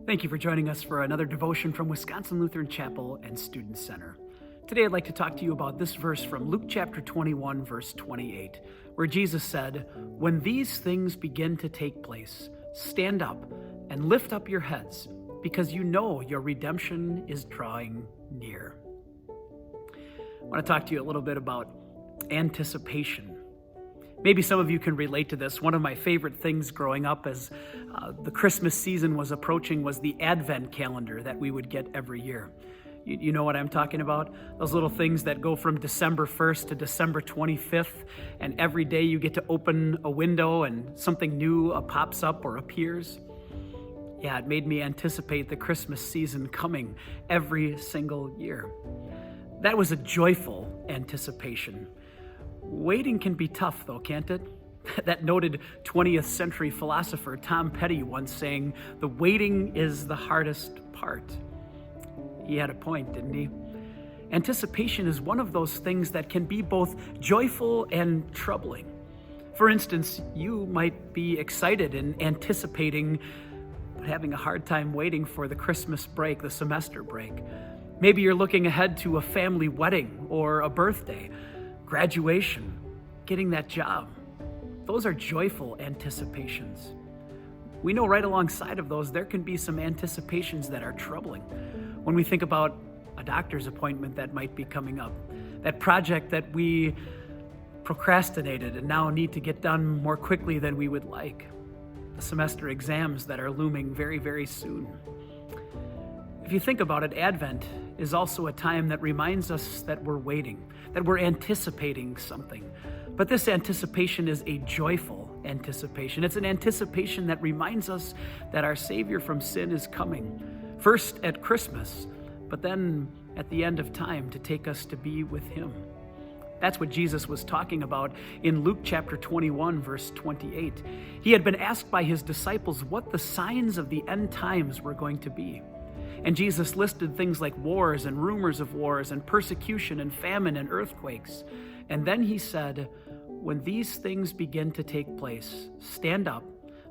Thank you for joining us for another devotion from Wisconsin Lutheran Chapel and Student Center. Today I'd like to talk to you about this verse from Luke chapter 21, verse 28, where Jesus said, "When these things begin to take place, stand up and lift up your heads, because you know your redemption is drawing near." I want to talk to you a little bit about anticipation. Maybe some of you can relate to this. One of my favorite things growing up as the Christmas season was approaching was the Advent calendar that we would get every year. You know what I'm talking about? Those little things that go from December 1st to December 25th, and every day you get to open a window and something new pops up or appears. Yeah, it made me anticipate the Christmas season coming every single year. That was a joyful anticipation. Waiting can be tough, though, can't it? That noted 20th century philosopher Tom Petty once saying, "The waiting is the hardest part." He had a point, didn't he? Anticipation is one of those things that can be both joyful and troubling. For instance, you might be excited and anticipating, but having a hard time waiting for the Christmas break, the semester break. Maybe you're looking ahead to a family wedding or a birthday, graduation, getting that job. Those are joyful anticipations. We know right alongside of those, there can be some anticipations that are troubling. When we think about a doctor's appointment that might be coming up, that project that we procrastinated and now need to get done more quickly than we would like, the semester exams that are looming very, very soon. If you think about it, Advent is also a time that reminds us that we're waiting, that we're anticipating something. But this anticipation is a joyful anticipation. It's an anticipation that reminds us that our Savior from sin is coming, first at Christmas, but then at the end of time to take us to be with Him. That's what Jesus was talking about in Luke chapter 21, verse 28. He had been asked by His disciples what the signs of the end times were going to be. And Jesus listed things like wars and rumors of wars and persecution and famine and earthquakes. And then He said, "When these things begin to take place, stand up,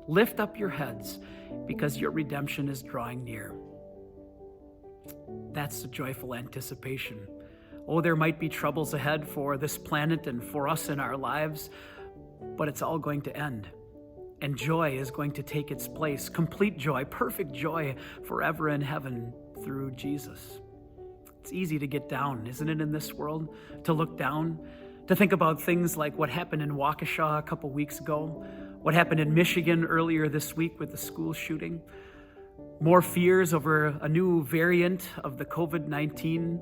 lift up your heads, because your redemption is drawing near." That's a joyful anticipation. Oh, there might be troubles ahead for this planet and for us in our lives, but it's all going to end. And joy is going to take its place, complete joy, perfect joy forever in heaven through Jesus. It's easy to get down, isn't it, in this world? To look down, to think about things like what happened in Waukesha a couple weeks ago, what happened in Michigan earlier this week with the school shooting, more fears over a new variant of the COVID-19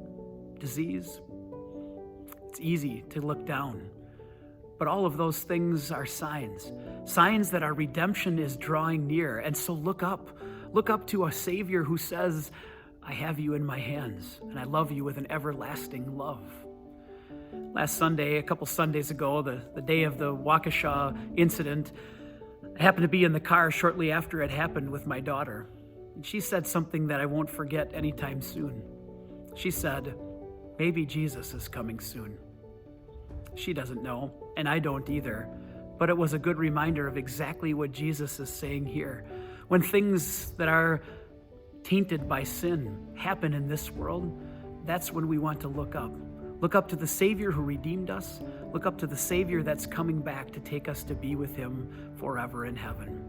disease. It's easy to look down. But all of those things are signs that our redemption is drawing near. And so look up to a Savior who says, "I have you in my hands, and I love you with an everlasting love." Last Sunday, a couple Sundays ago, the day of the Waukesha incident, I happened to be in the car shortly after it happened with my daughter. And she said something that I won't forget anytime soon. She said, "Maybe Jesus is coming soon." She doesn't know, and I don't either, but it was a good reminder of exactly what Jesus is saying here. When things that are tainted by sin happen in this world, that's when we want to look up. Look up to the Savior who redeemed us. Look up to the Savior that's coming back to take us to be with Him forever in heaven.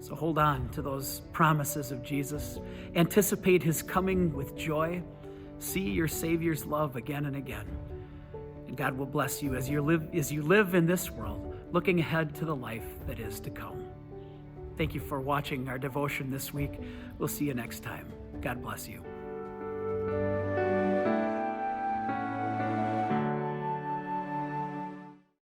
So hold on to those promises of Jesus. Anticipate His coming with joy. See your Savior's love again and again. And God will bless you as you live in this world, looking ahead to the life that is to come. Thank you for watching our devotion this week. We'll see you next time. God bless you.